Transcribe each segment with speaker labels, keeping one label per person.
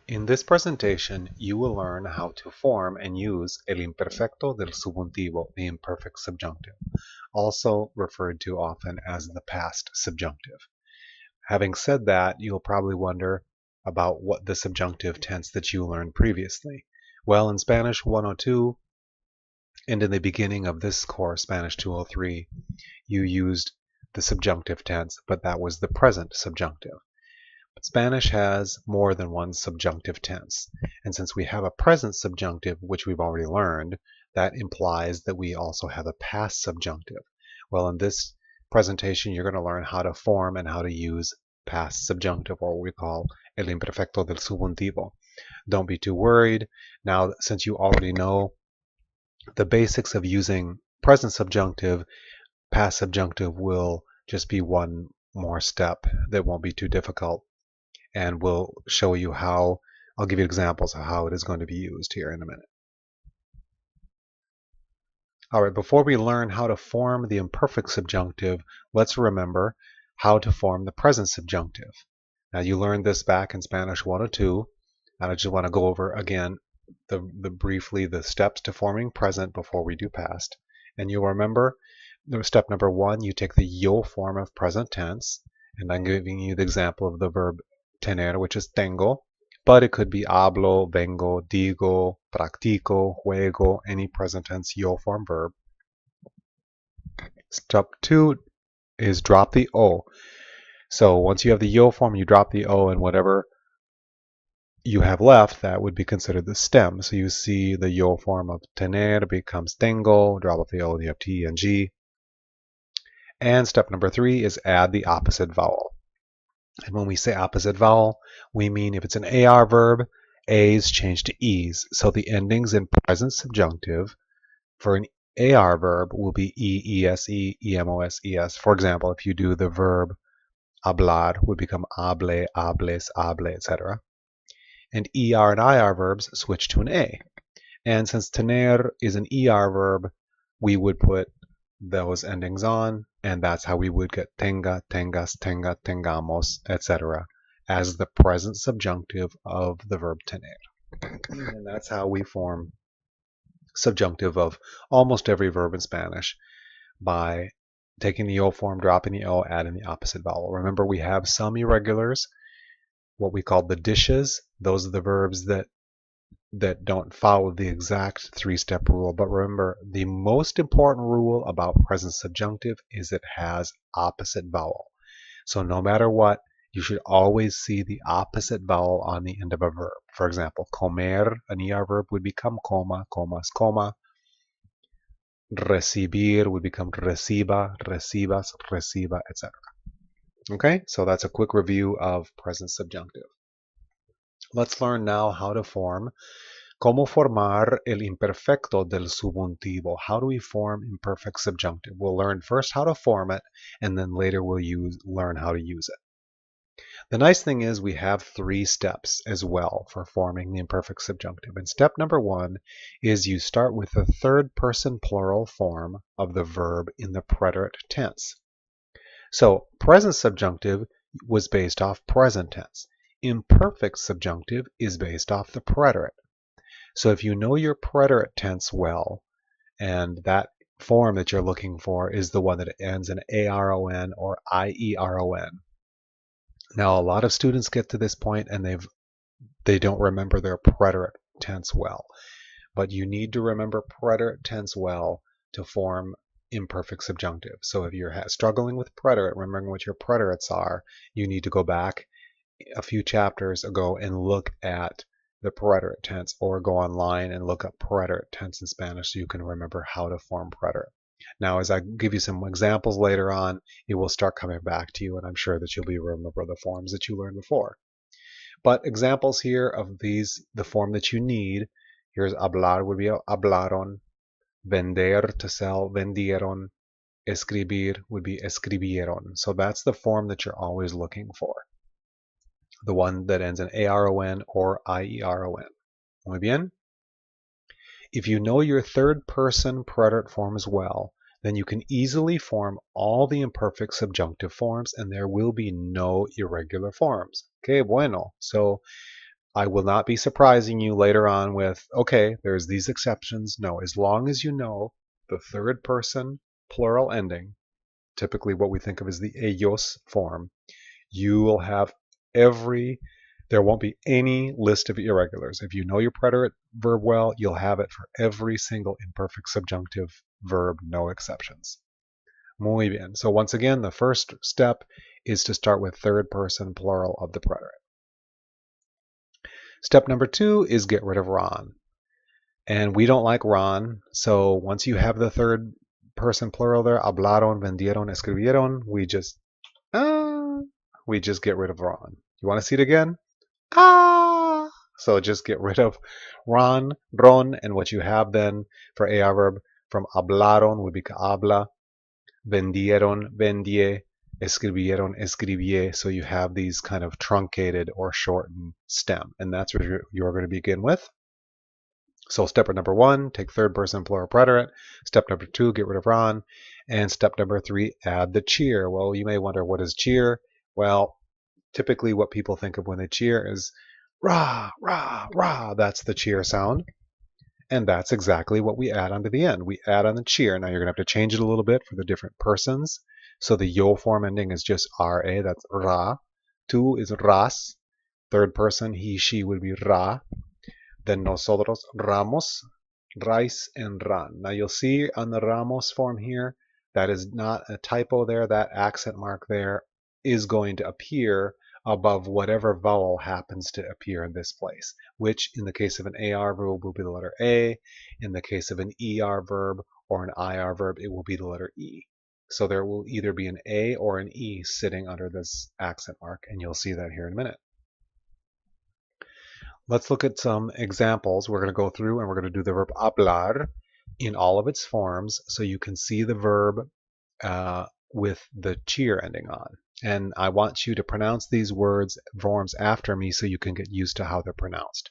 Speaker 1: In this presentation, you will learn how to form and use el imperfecto del subjuntivo, the imperfect subjunctive, also referred to often as the past subjunctive. Having said that, you'll probably wonder about what the subjunctive tense that you learned previously. Well, in Spanish 102 and in the beginning of this course, Spanish 203, you used the subjunctive tense, but that was the present subjunctive. Spanish has more than one subjunctive tense, and since we have a present subjunctive, which we've already learned, that implies that we also have a past subjunctive. Well, in this presentation, you're going to learn how to form and how to use past subjunctive, or what we call el imperfecto del subjuntivo. Don't be too worried. Now, since you already know the basics of using present subjunctive, past subjunctive will just be one more step that won't be too difficult. And we'll show you how, I'll give you examples of how it is going to be used here in a minute. All right, before we learn how to form the imperfect subjunctive, let's remember how to form the present subjunctive. Now you learned this back in Spanish 102, and I just want to go over again briefly the steps to forming present before we do past. And you'll remember step number one, you take the yo form of present tense, and I'm giving you the example of the verb tener, which is tengo, but it could be hablo, vengo, digo, practico, juego, any present tense yo form verb. Step two is drop the o. So once you have the yo form, you drop the o, and whatever you have left, that would be considered the stem. So you see the yo form of tener becomes tengo, drop off the o, you have t and g. And step number three is add the opposite vowel. And when we say opposite vowel, we mean if it's an AR verb, A's change to E's. So the endings in present subjunctive for an AR verb will be E, ESE, EMOS, ES. For example, if you do the verb hablar, would become hable, hables, hable, etc. And ER and IR verbs switch to an A. And since tener is an ER verb, we would put those endings on, and that's how we would get tenga, tengas, tenga, tengamos, etc. as the present subjunctive of the verb tener. And that's how we form subjunctive of almost every verb in Spanish, by taking the O form, dropping the O, adding the opposite vowel. Remember, we have some irregulars, what we call the dishes. Those are the verbs that don't follow the exact three-step rule. But remember, the most important rule about present subjunctive is it has opposite vowel. So no matter what, you should always see the opposite vowel on the end of a verb. For example, comer, an ER verb, would become coma, comas, coma. Recibir would become reciba, recibas, reciba, etc. Okay, so that's a quick review of present subjunctive. Let's learn now how to form ¿Cómo formar el imperfecto del subjuntivo? How do we form imperfect subjunctive? We'll learn first how to form it, and then later we'll learn how to use it. The nice thing is we have 3 steps as well for forming the imperfect subjunctive. And step number 1 is you start with the third person plural form of the verb in the preterite tense. So present subjunctive was based off present tense. Imperfect subjunctive is based off the preterite. So if you know your preterite tense well, and that form that you're looking for is the one that ends in ARON or IERON. Now, a lot of students get to this point and they don't remember their preterite tense well. But you need to remember preterite tense well to form imperfect subjunctive. So if you're struggling with preterite, remembering what your preterites are, you need to go back a few chapters ago and look at the preterite tense, or go online and look up preterite tense in Spanish so you can remember how to form preterite. Now, as I give you some examples later on, it will start coming back to you, and I'm sure that you'll be remember the forms that you learned before. But examples here of these, the form that you need, here's hablar would be hablaron, vender, to sell, vendieron, escribir would be escribieron. So that's the form that you're always looking for. The one that ends in ARON or IERON. Muy bien? If you know your third person preterite forms well, then you can easily form all the imperfect subjunctive forms, and there will be no irregular forms. Que bueno. So I will not be surprising you later on with, okay, there's these exceptions. No, as long as you know the third person plural ending, typically what we think of as the ellos form, you will have there won't be any list of irregulars. If you know your preterite verb well, you'll have it for every single imperfect subjunctive verb, no exceptions. Muy bien. So once again, the first step is to start with third person plural of the preterite. Step number 2 is get rid of ron. And we don't like ron, so once you have the third person plural there, hablaron, vendieron, escribieron, we just get rid of ron. You want to see it again? So just get rid of ron, and what you have then for AR verb from hablaron would be que habla, vendieron, vendie, escribieron, escribie. So you have these kind of truncated or shortened stem, and that's what you're going to begin with. So step number 1, take third person plural preterite. Step number 2, get rid of ron. And step number 3, add the cheer. Well, you may wonder, what is cheer? Well, typically what people think of when they cheer is rah, rah, rah. That's the cheer sound. And that's exactly what we add onto the end. We add on the cheer. Now you're going to have to change it a little bit for the different persons. So the yo form ending is just ra, that's ra. 2 is ras. Third person, he, she would be ra. Then nosotros, ramos, rais, and ran. Now you'll see on the ramos form here, that is not a typo there. That accent mark there is going to appear above whatever vowel happens to appear in this place, which in the case of an AR verb will be the letter A. In the case of an ER verb or an IR verb, it will be the letter E. So there will either be an A or an E sitting under this accent mark, and you'll see that here in a minute. Let's look at some examples. We're going to go through and we're going to do the verb hablar in all of its forms so you can see the verb with the cheer ending on. And I want you to pronounce these forms after me so you can get used to how they're pronounced.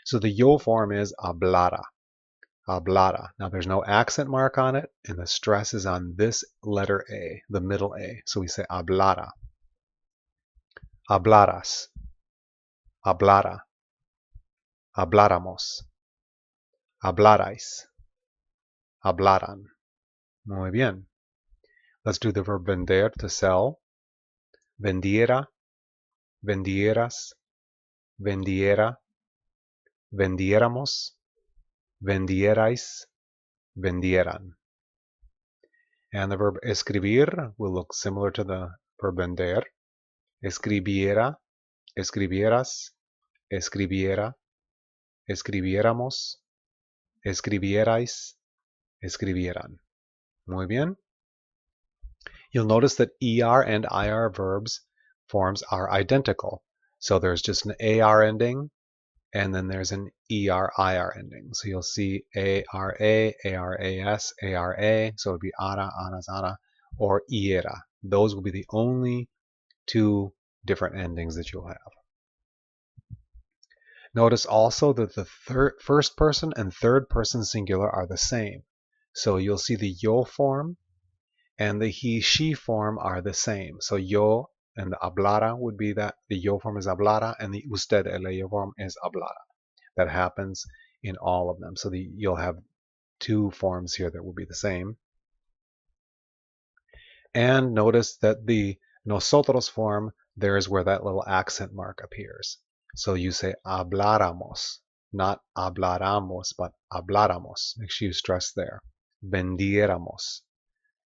Speaker 1: So the yo form is hablara. Hablara. Now there's no accent mark on it, and the stress is on this letter A, the middle A. So we say hablara. Hablaras. Hablara. Habláramos. Hablarais. Hablaran. Muy bien. Let's do the verb vender, to sell. Vendiera. Vendieras. Vendiera. Vendiéramos. Vendierais. Vendieran. And the verb escribir will look similar to the verb vender. Escribiera. Escribieras. Escribiera. Escribiéramos, escribierais, escribieran. Muy bien. You'll notice that ER and IR verbs forms are identical. So there's just an AR ending, and then there's an ER-IR ending. So you'll see ARA, ARAS, ARA, so it would be ara, aras, ara, or iera. Those will be the only two different endings that you'll have. Notice also that the first person and third person singular are the same. So you'll see the yo form and the he, she form are the same. So yo and the hablara would be that. The yo form is hablara and the usted, el yo form is hablara. That happens in all of them. So you'll have two forms here that will be the same. And notice that the nosotros form, there is where that little accent mark appears. So you say habláramos, not habláramos, but habláramos. Make sure you stress there. Vendiéramos,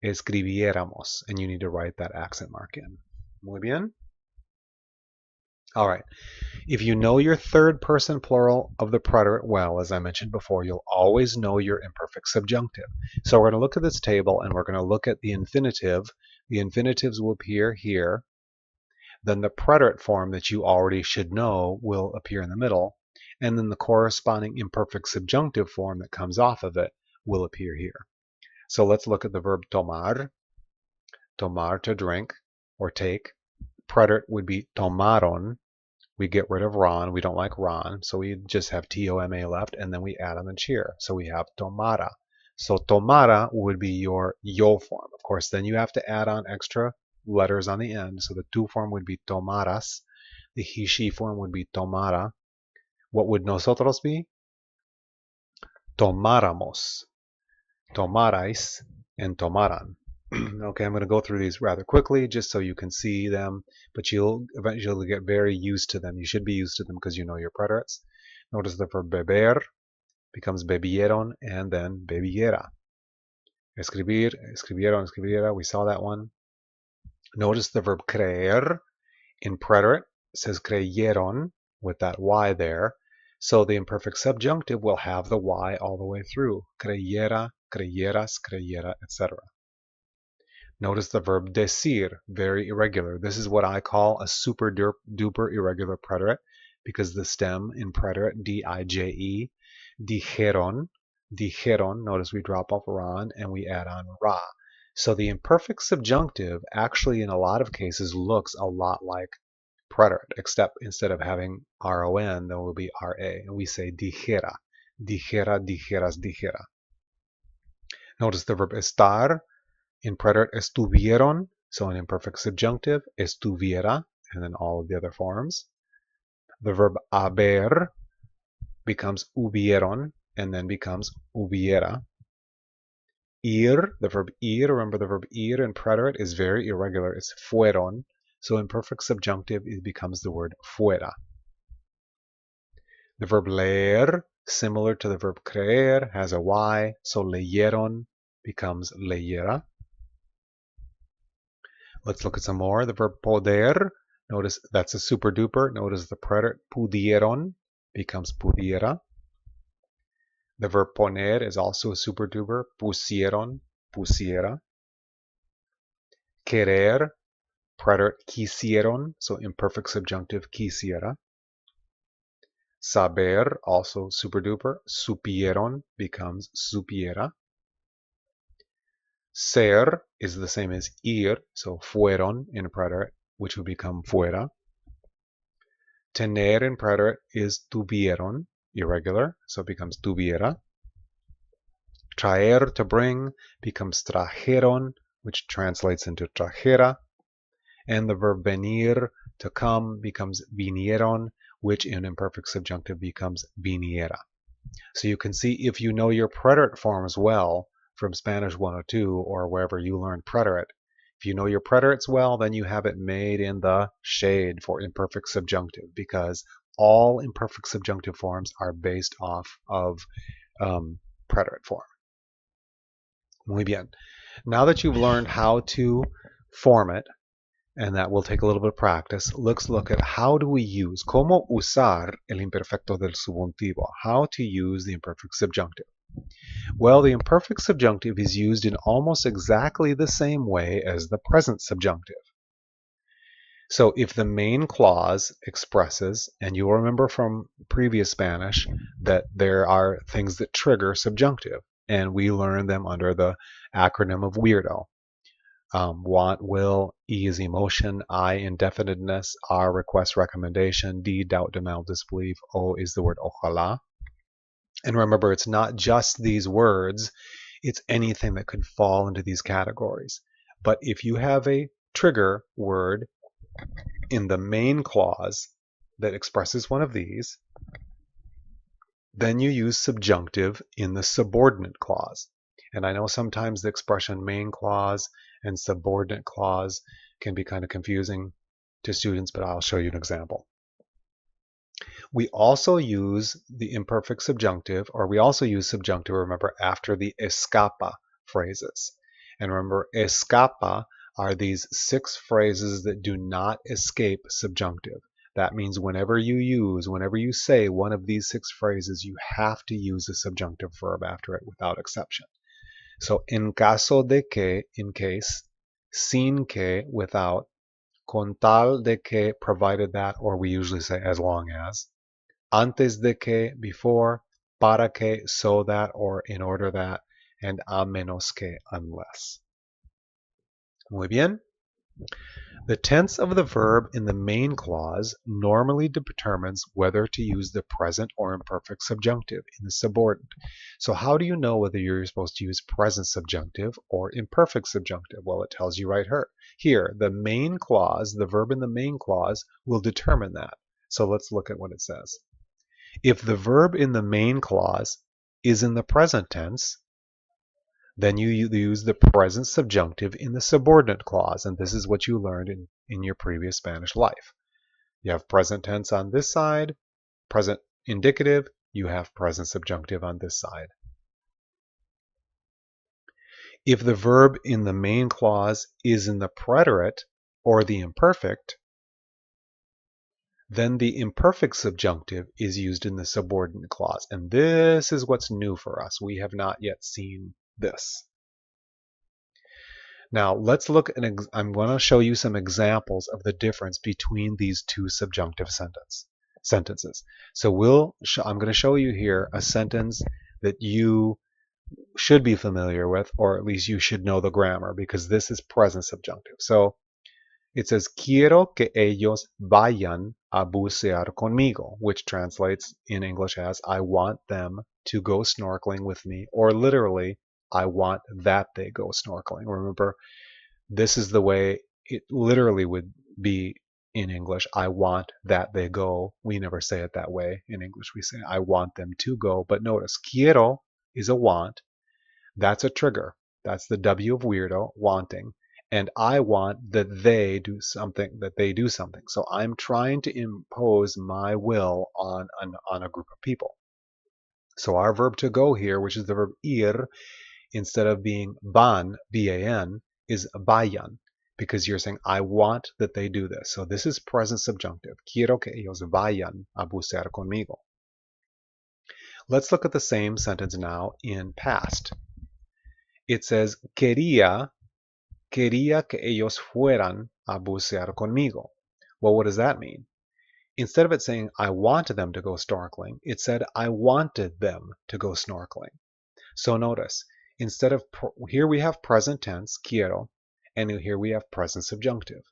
Speaker 1: escribiéramos, and you need to write that accent mark in. Muy bien. All right. If you know your third person plural of the preterite well, as I mentioned before, you'll always know your imperfect subjunctive. So we're going to look at this table and we're going to look at the infinitive. The infinitives will appear here. Then the preterite form that you already should know will appear in the middle. And then the corresponding imperfect subjunctive form that comes off of it will appear here. So let's look at the verb tomar. Tomar, to drink or take. Preterite would be tomaron. We get rid of ron. We don't like ron. So we just have T-O-M-A left, and then we add on the cheer. So we have tomara. So tomara would be your yo form. Of course, then you have to add on extra letters on the end. So the tu form would be tomaras. The he, she form would be tomara. What would nosotros be? Tomáramos, tomarais, and tomaran. Okay, I'm going to go through these rather quickly just so you can see them, but you'll eventually get very used to them. You should be used to them because you know your preterites. Notice the verb beber becomes bebieron and then bebiera. Escribir, escribieron, escribiera, we saw that one. Notice the verb creer in preterite says creyeron with that y there. So the imperfect subjunctive will have the y all the way through. Creyera, creyeras, creyera, etc. Notice the verb decir, very irregular. This is what I call a super duper irregular preterite because the stem in preterite, D-I-J-E, dijeron, dijeron, notice we drop off ron and we add on ra. So the imperfect subjunctive actually in a lot of cases looks a lot like preterite, except instead of having ron, there will be ra, and we say dijera, dijera, dijeras, dijera. Notice the verb estar in preterite estuvieron, so in imperfect subjunctive estuviera, and then all of the other forms. The verb haber becomes hubieron, and then becomes hubiera. Ir, the verb ir, remember the verb ir in preterite is very irregular. It's fueron, so in perfect subjunctive it becomes the word fuera. The verb leer, similar to the verb creer, has a y, so leyeron becomes leyera. Let's look at some more. The verb poder, notice that's a super duper. Notice the preterite pudieron becomes pudiera. The verb poner is also a super duper. Pusieron, pusiera. Querer, preterite quisieron, so imperfect subjunctive quisiera. Saber, also super duper. Supieron becomes supiera. Ser is the same as ir, so fueron in preterite, which would become fuera. Tener in preterite is tuvieron, irregular, so it becomes tuviera. Traer, to bring, becomes trajeron, which translates into trajera. And the verb venir, to come, becomes vinieron, which in imperfect subjunctive becomes viniera. So you can see if you know your preterite forms well from Spanish 102 or wherever you learned preterite, if you know your preterites well, then you have it made in the shade for imperfect subjunctive because all imperfect subjunctive forms are based off of preterite form. Muy bien. Now that you've learned how to form it, and that will take a little bit of practice, let's look at how do we use, cómo usar el imperfecto del subjuntivo, how to use the imperfect subjunctive. Well, the imperfect subjunctive is used in almost exactly the same way as the present subjunctive. So if the main clause expresses, and you'll remember from previous Spanish that there are things that trigger subjunctive, and we learn them under the acronym of WEIRDO. Want, will, E is emotion, I indefiniteness, R request recommendation, D doubt, denial, disbelief, O is the word ojalá. And remember, it's not just these words, it's anything that could fall into these categories. But if you have a trigger word in the main clause that expresses one of these, then you use subjunctive in the subordinate clause. And I know sometimes the expression main clause and subordinate clause can be kind of confusing to students, but I'll show you an example. We also use the imperfect subjunctive, or we also use subjunctive, remember, after the ESCAPA phrases. And remember, ESCAPA are these 6 phrases that do not escape subjunctive. That means whenever you say one of these 6 phrases, you have to use a subjunctive verb after it without exception. So, en caso de que, in case, sin que, without, con tal de que, provided that, or we usually say as long as, antes de que, before, para que, so that, or in order that, and a menos que, unless. Muy bien. The tense of the verb in the main clause normally determines whether to use the present or imperfect subjunctive in the subordinate. So how do you know whether you're supposed to use present subjunctive or imperfect subjunctive? Well, it tells you right here. The main clause, the verb in the main clause, will determine that. So let's look at what it says. If the verb in the main clause is in the present tense, then you use the present subjunctive in the subordinate clause, and this is what you learned in your previous Spanish life. You have present tense on this side, present indicative, you have present subjunctive on this side. If the verb in the main clause is in the preterite or the imperfect, then the imperfect subjunctive is used in the subordinate clause. And this is what's new for us. We have not yet seen this. Now let's look at, I'm going to show you some examples of the difference between these two subjunctive sentences. So I'm going to show you here a sentence that you should be familiar with, or at least you should know the grammar, because this is present subjunctive. So it says, quiero que ellos vayan a bucear conmigo, which translates in English as, I want them to go snorkeling with me, or literally, I want that they go snorkeling. Remember, this is the way it literally would be in English. I want that they go. We never say it that way in English. We say, I want them to go. But notice, quiero is a want. That's a trigger. That's the W of weirdo, wanting. And I want that they do something, So I'm trying to impose my will on a group of people. So our verb to go here, which is the verb ir, instead of being van, B-A-N, is vayan, because you're saying, I want that they do this. So this is present subjunctive. Quiero que ellos vayan a bucear conmigo. Let's look at the same sentence now in past. It says, quería que ellos fueran a bucear conmigo. Well, what does that mean? Instead of it saying, I wanted them to go snorkeling, it said, I wanted them to go snorkeling. So notice, instead of, here we have present tense, quiero, and here we have present subjunctive.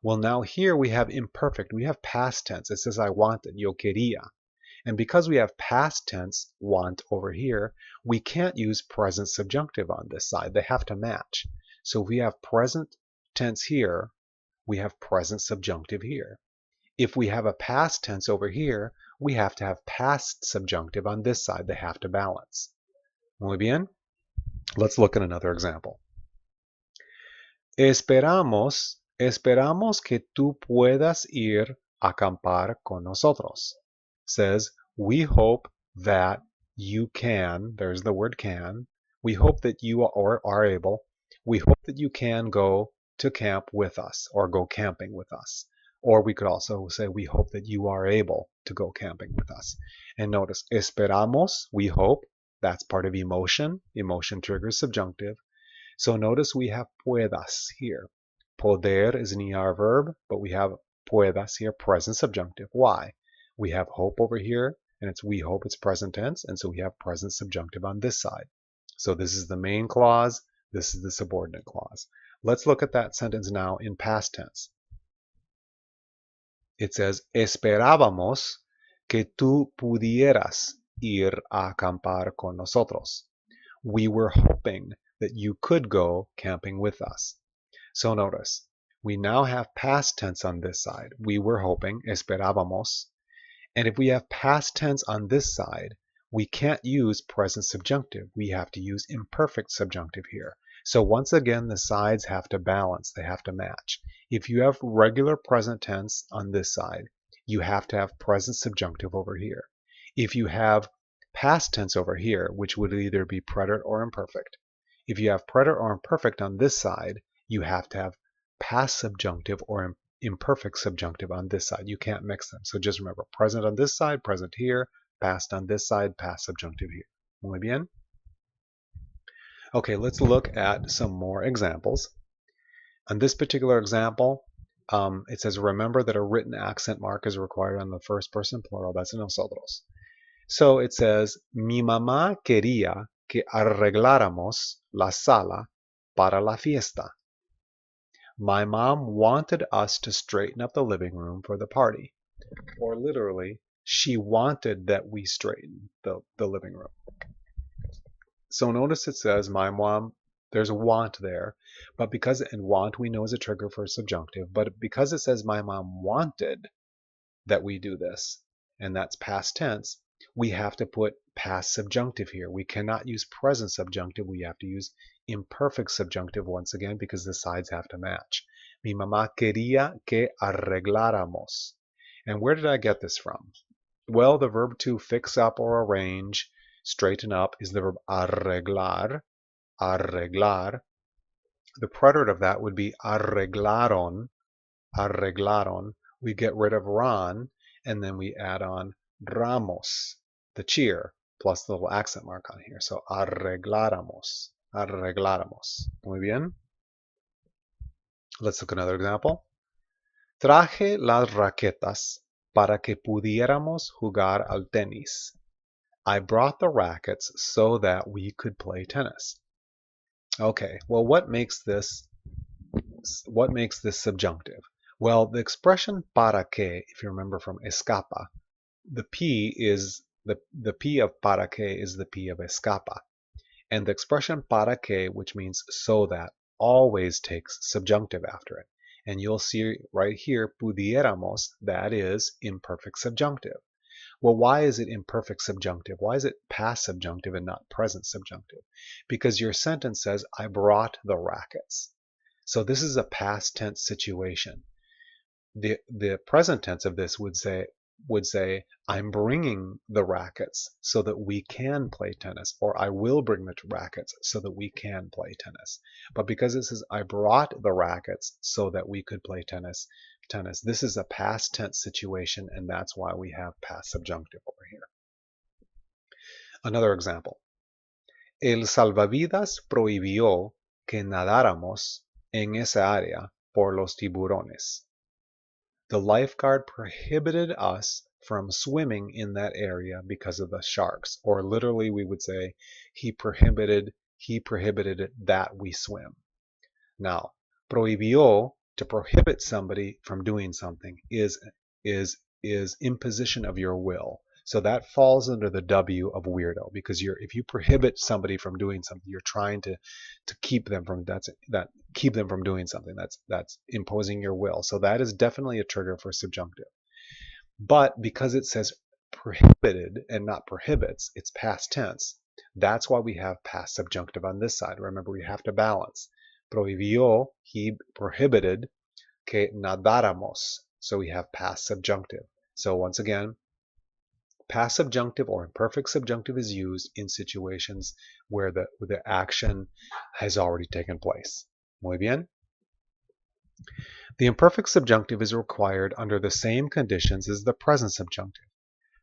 Speaker 1: Well, now here we have imperfect, we have past tense. It says, I wanted, yo quería. And because we have past tense, want, over here, we can't use present subjunctive on this side. They have to match. So if we have present tense here, we have present subjunctive here. If we have a past tense over here, we have to have past subjunctive on this side. They have to balance. Muy bien. Let's look at another example. Esperamos que tú puedas ir a acampar con nosotros. Says, we hope that you can, there's the word can, we hope that you are able, we hope that you can go to camp with us, or go camping with us. Or we could also say, we hope that you are able to go camping with us. And notice, esperamos, we hope, that's part of emotion. Emotion triggers subjunctive. So notice we have puedas here. Poder is an ER verb, but we have puedas here, present subjunctive. Why? We have hope over here, and it's we hope, it's present tense, and so we have present subjunctive on this side. So this is the main clause, this is the subordinate clause. Let's look at that sentence now in past tense. It says, esperábamos que tú pudieras ir a acampar con nosotros. We were hoping that you could go camping with us. So notice, we now have past tense on this side. We were hoping, esperábamos. And if we have past tense on this side, we can't use present subjunctive. We have to use imperfect subjunctive here. So once again, the sides have to balance. They have to match. If you have regular present tense on this side, you have to have present subjunctive over here. If you have past tense over here, which would either be preterite or imperfect. If you have preterite or imperfect on this side, you have to have past subjunctive or imperfect subjunctive on this side. You can't mix them. So just remember, present on this side, present here, past on this side, past subjunctive here. Muy bien. Okay, let's look at some more examples. On this particular example, it says, remember that a written accent mark is required on the first person plural. That's nosotros. So it says, mi mamá quería que arregláramos la sala para la fiesta. My mom wanted us to straighten up the living room for the party. Or literally, she wanted that we straighten the living room. So notice it says, my mom, there's a want there, but because, and want we know is a trigger for subjunctive, but because it says my mom wanted that we do this, and that's past tense, we have to put past subjunctive here. We cannot use present subjunctive. We have to use imperfect subjunctive once again because the sides have to match. Mi mamá quería que arregláramos. And where did I get this from? Well, the verb to fix up or arrange, straighten up, is the verb arreglar. Arreglar. The preterite of that would be arreglaron. Arreglaron. We get rid of ron, and then we add on ramos, the cheer, plus the little accent mark on here. So arregláramos. Arregláramos. Muy bien. Let's look at another example. Traje las raquetas para que pudiéramos jugar al tenis. I brought the rackets so that we could play tennis. Okay, well, what makes this subjunctive? Well, the expression para que, if you remember from ESCAPA, the P is the P of para que is the P of ESCAPA. And the expression para que, which means so that, always takes subjunctive after it. And you'll see right here, pudiéramos, that is imperfect subjunctive. Well, why is it imperfect subjunctive? Why is it past subjunctive and not present subjunctive? Because your sentence says, I brought the rackets. So this is a past tense situation. The present tense of this would say, I'm bringing the rackets so that we can play tennis, or I will bring the rackets so that we can play tennis. But because it says I brought the rackets so that we could play tennis, this is a past tense situation, and that's why we have past subjunctive over here. Another example. El salvavidas prohibió que nadáramos en esa área por los tiburones. The lifeguard prohibited us from swimming in that area because of the sharks. Or literally we would say he prohibited that we swim. Now, prohibió, to prohibit somebody from doing something, is imposition of your will. So that falls under the W of weirdo, because if you prohibit somebody from doing something, you're trying to keep them from keep them from doing something. That's imposing your will. So that is definitely a trigger for subjunctive. But because it says prohibited and not prohibits, it's past tense. That's why we have past subjunctive on this side. Remember, we have to balance. Prohibió, he prohibited, que nadáramos. So we have past subjunctive. So once again, past subjunctive or imperfect subjunctive is used in situations where the action has already taken place. Muy bien. The imperfect subjunctive is required under the same conditions as the present subjunctive.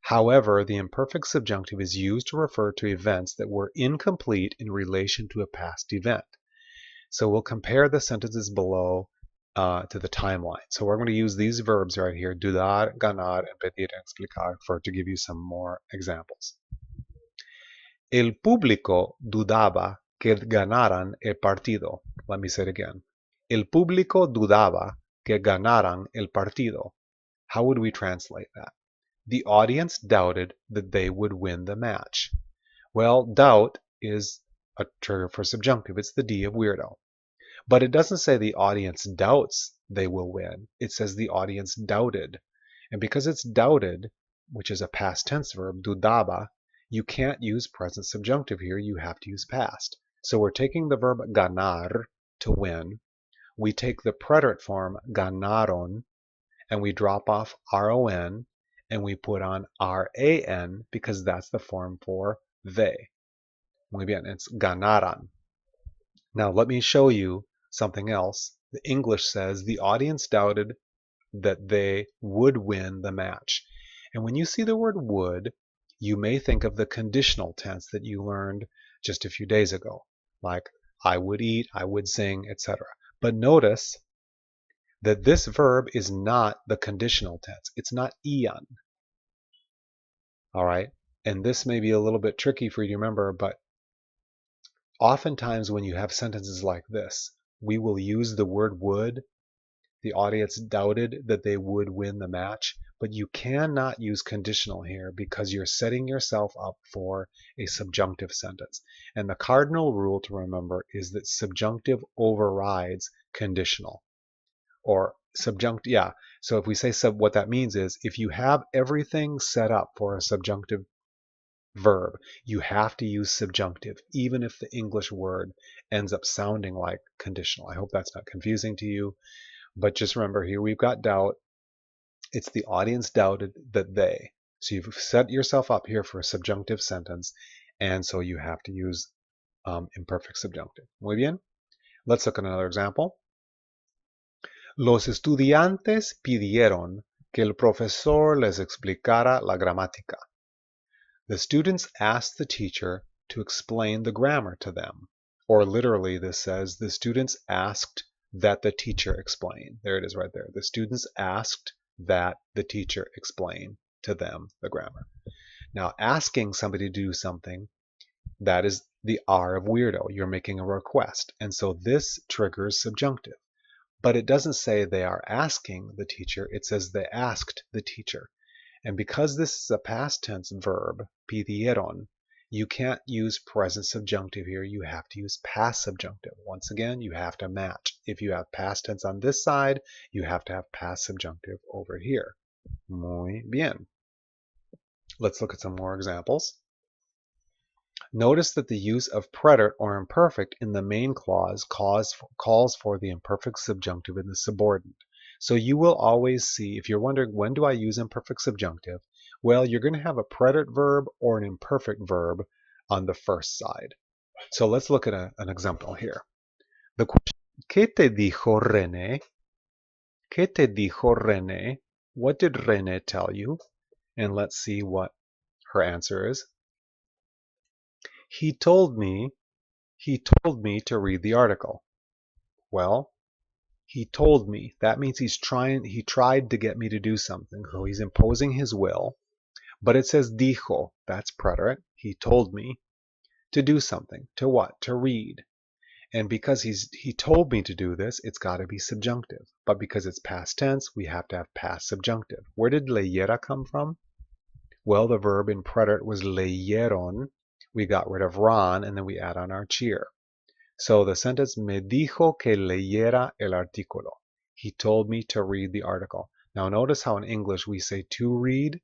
Speaker 1: However, the imperfect subjunctive is used to refer to events that were incomplete in relation to a past event. So we'll compare the sentences below to the timeline. So we're going to use these verbs right here, dudar, ganar, and pedir and explicar, to give you some more examples. El público dudaba que ganaran el partido. Let me say it again. El público dudaba que ganaran el partido. How would we translate that? The audience doubted that they would win the match. Well, doubt is a trigger for subjunctive. It's the D of weirdo. But it doesn't say the audience doubts they will win. It says the audience doubted. And because it's doubted, which is a past tense verb, dudaba, you can't use present subjunctive here. You have to use past. So we're taking the verb ganar, to win. We take the preterite form ganaron, and we drop off ron, and we put on ran because that's the form for they. Muy bien, it's ganaran. Now let me show you something else. The English says the audience doubted that they would win the match. And when you see the word would, you may think of the conditional tense that you learned just a few days ago, like I would eat, I would sing, etc. But notice that this verb is not the conditional tense. It's not ian. All right? And this may be a little bit tricky for you to remember, but oftentimes when you have sentences like this, we will use the word would. The audience doubted that they would win the match, but you cannot use conditional here because you're setting yourself up for a subjunctive sentence. And the cardinal rule to remember is that subjunctive overrides conditional. or subjunctive. Yeah. So if we say what that means is if you have everything set up for a subjunctive verb, you have to use subjunctive, even if the English word ends up sounding like conditional. I hope that's not confusing to you, but just remember here we've got doubt. It's the audience doubted that they. So you've set yourself up here for a subjunctive sentence, and so you have to use imperfect subjunctive. Muy bien. Let's look at another example. Los estudiantes pidieron que el profesor les explicara la gramática. The students asked the teacher to explain the grammar to them. Or literally, this says the students asked that the teacher explain. There it is right there. The students asked that the teacher explain to them the grammar. Now, asking somebody to do something, that is the R of weirdo. You're making a request. And so this triggers subjunctive. But it doesn't say they are asking the teacher. It says they asked the teacher. And because this is a past tense verb, pidieron, you can't use present subjunctive here. You have to use past subjunctive. Once again, you have to match. If you have past tense on this side, you have to have past subjunctive over here. Muy bien. Let's look at some more examples. Notice that the use of preterite or imperfect in the main clause calls for the imperfect subjunctive in the subordinate. So you will always see, if you're wondering when do I use imperfect subjunctive, well, you're going to have a preterite verb or an imperfect verb on the first side. So let's look at an example here. The question, ¿Qué te dijo René? ¿Qué te dijo René? What did René tell you? And let's see what her answer is. He told me to read the article. Well, he told me. That means he tried to get me to do something. So he's imposing his will. But it says dijo, that's preterite. He told me to do something. To what? To read. And because he told me to do this, it's got to be subjunctive. But because it's past tense, we have to have past subjunctive. Where did leyera come from? Well, the verb in preterite was leyeron. We got rid of ron, and then we add on our cheer. So the sentence, me dijo que leyera el artículo. He told me to read the article. Now notice how in English we say to read,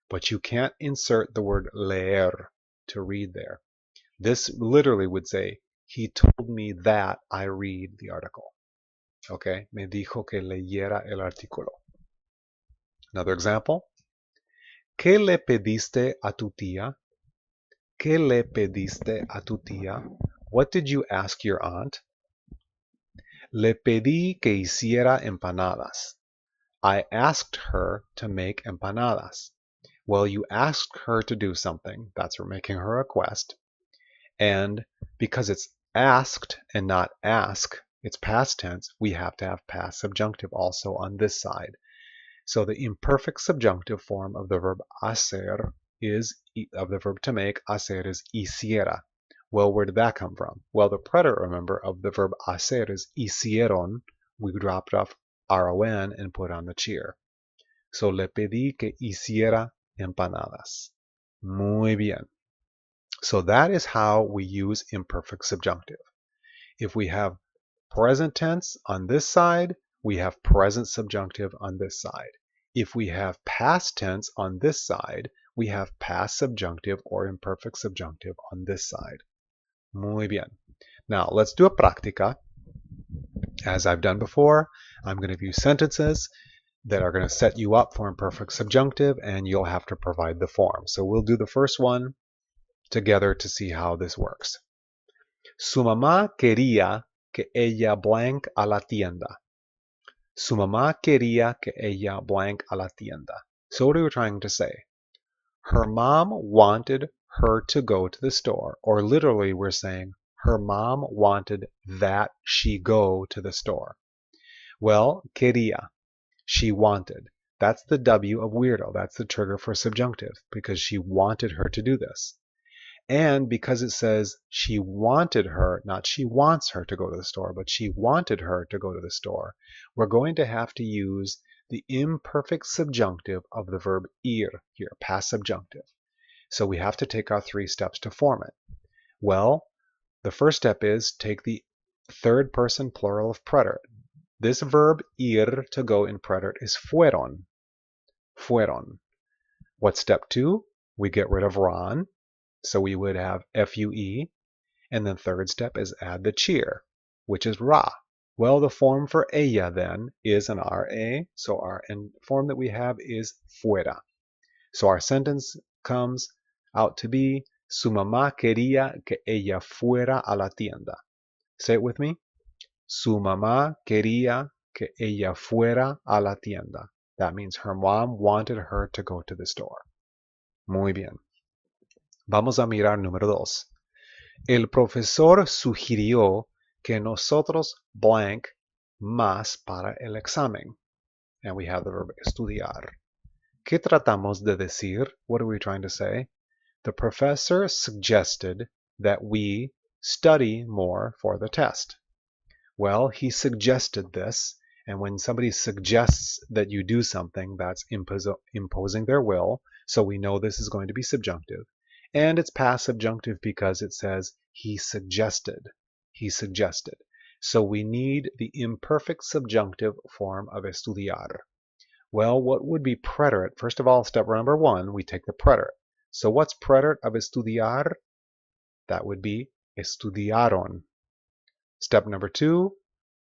Speaker 1: but you can't insert the word leer, to read there. This literally would say, he told me that I read the article. Okay, me dijo que leyera el artículo. Another example. ¿Qué le pediste a tu tía? ¿Qué le pediste a tu tía? What did you ask your aunt? Le pedí que hiciera empanadas. I asked her to make empanadas. Well, you asked her to do something. That's making her request. And because it's asked and not ask, it's past tense, we have to have past subjunctive also on this side. So the imperfect subjunctive form of the verb hacer of the verb to make, hacer is hiciera. Well, where did that come from? Well, the preterite, remember, of the verb hacer is hicieron. We dropped off ron and put on the cheer. So le pedí que hiciera empanadas. Muy bien. So that is how we use imperfect subjunctive. If we have present tense on this side, we have present subjunctive on this side. If we have past tense on this side, we have past subjunctive or imperfect subjunctive on this side. Muy bien. Now let's do a práctica. As I've done before, I'm going to give you sentences that are going to set you up for imperfect subjunctive, and you'll have to provide the form. So we'll do the first one together to see how this works. Su mamá quería que ella blank a la tienda. Su mamá quería que ella blank a la tienda. So what are we trying to say? Her mom wanted her to go to the store, or literally we're saying her mom wanted that she go to the store. Well, quería, she wanted. That's the W of weirdo. That's the trigger for subjunctive, because she wanted her to do this. And because it says she wanted her, not she wants her to go to the store, but she wanted her to go to the store, we're going to have to use the imperfect subjunctive of the verb ir here, past subjunctive. So we have to take our 3 steps to form it. Well, the first step is take the third person plural of preterite. This verb ir, to go in preterite, is fueron. Fueron. What's step 2? We get rid of ron, so we would have fue. And then third step is add the cheer, which is ra. Well, the form for ella then is an ra, so our form that we have is fuera. So our sentence comes out to be, su mamá quería que ella fuera a la tienda. Say it with me. Su mamá quería que ella fuera a la tienda. That means her mom wanted her to go to the store. Muy bien. Vamos a mirar número 2. El profesor sugirió que nosotros blank más para el examen. And we have the verb estudiar. ¿Qué tratamos de decir? What are we trying to say? The professor suggested that we study more for the test. Well, he suggested this, and when somebody suggests that you do something, that's imposing their will, so we know this is going to be subjunctive. And it's past subjunctive because it says he suggested. He suggested. So we need the imperfect subjunctive form of estudiar. Well, what would be preterite? First of all, step number 1, we take the preterite. So what's preterite of estudiar? That would be estudiaron. Step number 2,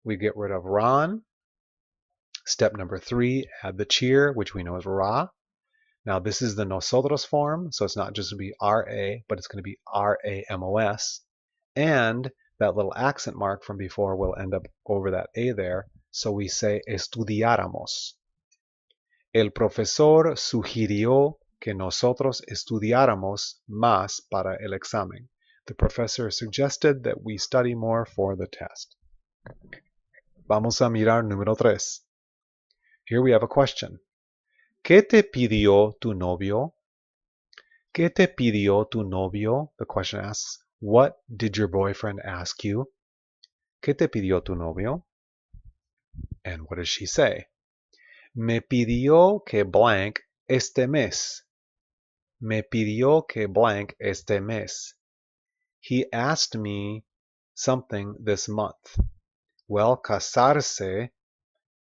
Speaker 1: we get rid of ron. Step number 3, add the cheer, which we know is ra. Now this is the nosotros form, so it's not just going to be ra, but it's going to be ramos. And that little accent mark from before will end up over that a there, so we say estudiáramos. El profesor sugirió que nosotros estudiáramos más para el examen. The professor suggested that we study more for the test. Vamos a mirar número 3. Here we have a question. ¿Qué te pidió tu novio? ¿Qué te pidió tu novio? The question asks, what did your boyfriend ask you? ¿Qué te pidió tu novio? And what does she say? Me pidió que blank este mes. Me pidió que blank este mes. He asked me something this month. Well, casarse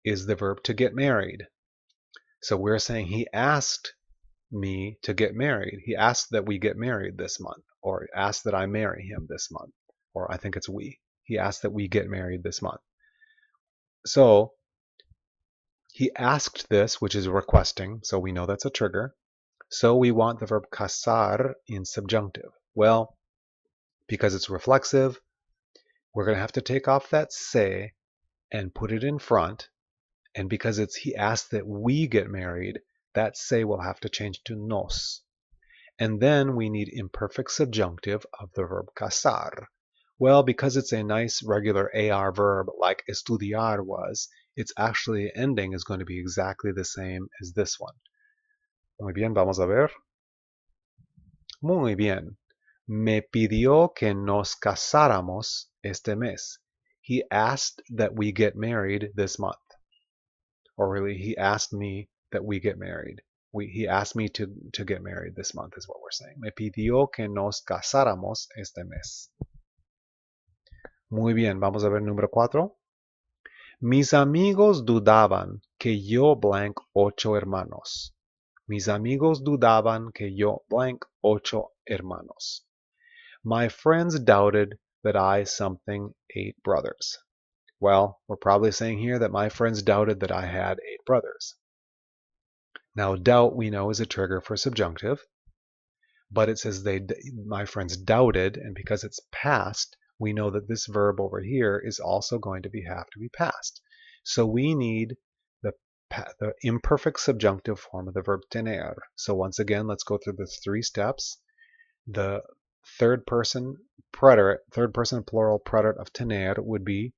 Speaker 1: is the verb to get married. So we're saying he asked me to get married. He asked that we get married this month, or asked that I marry him this month, or I think it's we. He asked that we get married this month. So he asked this, which is requesting, so we know that's a trigger. So we want the verb casar in subjunctive. Well, because it's reflexive, we're going to have to take off that se and put it in front. And because he asked that we get married, that se will have to change to nos. And then we need imperfect subjunctive of the verb casar. Well, because it's a nice regular AR verb like estudiar was, its actually ending is going to be exactly the same as this one. Muy bien, vamos a ver. Muy bien. Me pidió que nos casáramos este mes. He asked that we get married this month. Or really, he asked me that we get married. He asked me to get married this month is what we're saying. Me pidió que nos casáramos este mes. Muy bien, vamos a ver número 4. Mis amigos dudaban que yo blank 8 hermanos. Mis amigos dudaban que yo blank 8 hermanos. My friends doubted that I something 8 brothers. Well, we're probably saying here that my friends doubted that I had 8 brothers. Now, doubt we know is a trigger for subjunctive, but it says my friends doubted, and because it's past, we know that this verb over here is also going to have to be past. So we need the imperfect subjunctive form of the verb tener. So once again, let's go through the 3 steps. The third person plural preterite of tener would be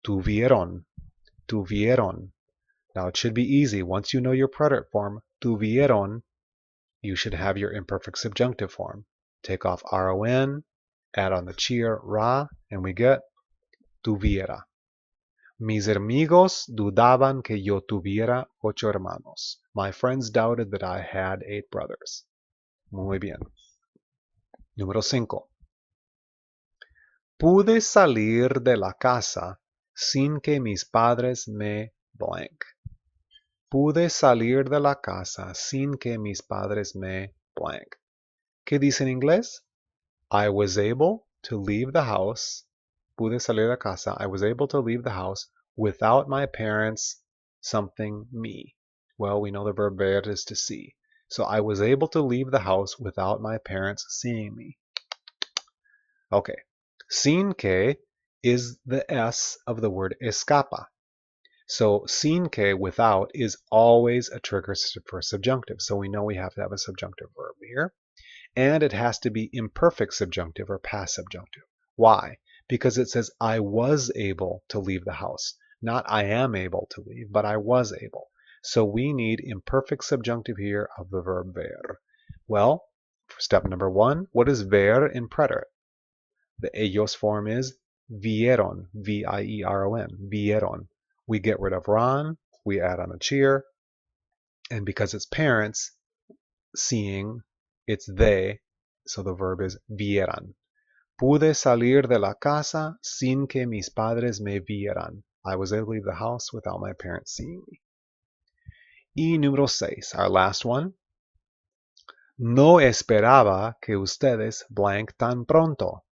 Speaker 1: tuvieron. Tuvieron. Now it should be easy. Once you know your preterite form, tuvieron, you should have your imperfect subjunctive form. Take off ron, add on the cheer ra, and we get tuviera. Mis amigos dudaban que yo tuviera 8 hermanos. My friends doubted that I had 8 brothers. Muy bien. Número 5. Pude salir de la casa sin que mis padres me blank. Pude salir de la casa sin que mis padres me blank. ¿Qué dice en inglés? I was able to leave the house. Pude salir de la casa. I was able to leave the house without my parents something me. Well, we know the verb ver is to see. So I was able to leave the house without my parents seeing me. Okay. Sin que is the S of the word ESCAPA. So sin que without is always a trigger for subjunctive. So we know we have to have a subjunctive verb here. And it has to be imperfect subjunctive or past subjunctive. Why? Because it says I was able to leave the house. Not I am able to leave, but I was able. So we need imperfect subjunctive here of the verb ver. Well, for step number 1, what is ver in preterite? The ellos form is vieron, V-I-E-R-O-N, vieron. We get rid of ron, we add on a cheer, and because it's parents, seeing, it's they, so the verb is vieran. Pude salir de la casa sin que mis padres me vieran. I was able to leave the house without my parents seeing me. Y número 6, our last one. No esperaba que ustedes blank tan pronto.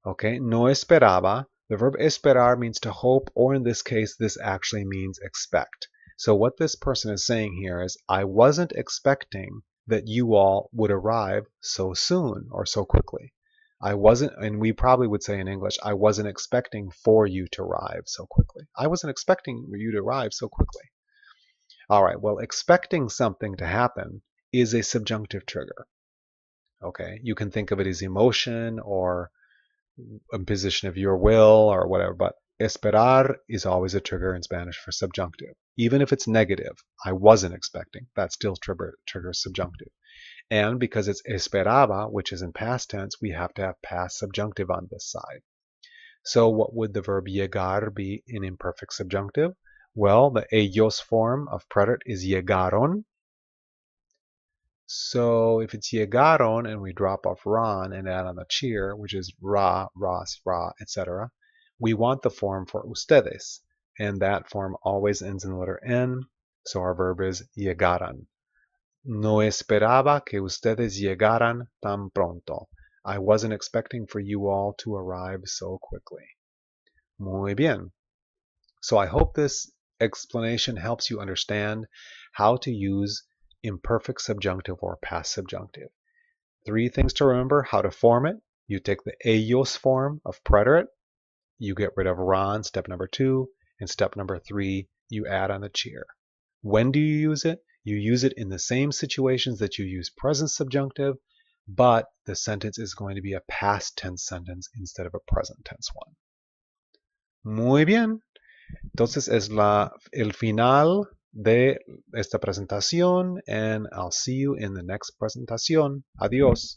Speaker 1: Okay, no esperaba. The verb esperar means to hope, or in this case, this actually means expect. So what this person is saying here is, I wasn't expecting that you all would arrive so soon or so quickly. I wasn't, and we probably would say in English, I wasn't expecting for you to arrive so quickly. I wasn't expecting you to arrive so quickly. All right, well, expecting something to happen is a subjunctive trigger. Okay, you can think of it as emotion or a position of your will or whatever, but esperar is always a trigger in Spanish for subjunctive. Even if it's negative, I wasn't expecting, that still triggers subjunctive. And because it's esperaba, which is in past tense, we have to have past subjunctive on this side. So what would the verb llegar be in imperfect subjunctive? Well, the ellos form of preterite is llegaron. So if it's llegaron and we drop off ron and add on the cheer, which is ra, ras, ra, etc., we want the form for ustedes. And that form always ends in the letter N. So our verb is llegaran. No esperaba que ustedes llegaran tan pronto. I wasn't expecting for you all to arrive so quickly. Muy bien. So I hope this explanation helps you understand how to use imperfect subjunctive or past subjunctive. 3 things to remember: how to form it. You take the ellos form of preterite. You get rid of ron, step number 2. And step number 3, you add on the cheer. When do you use it? You use it in the same situations that you use present subjunctive, but the sentence is going to be a past tense sentence instead of a present tense one. Muy bien. Entonces es el final de esta presentación, and I'll see you in the next presentación. Adiós.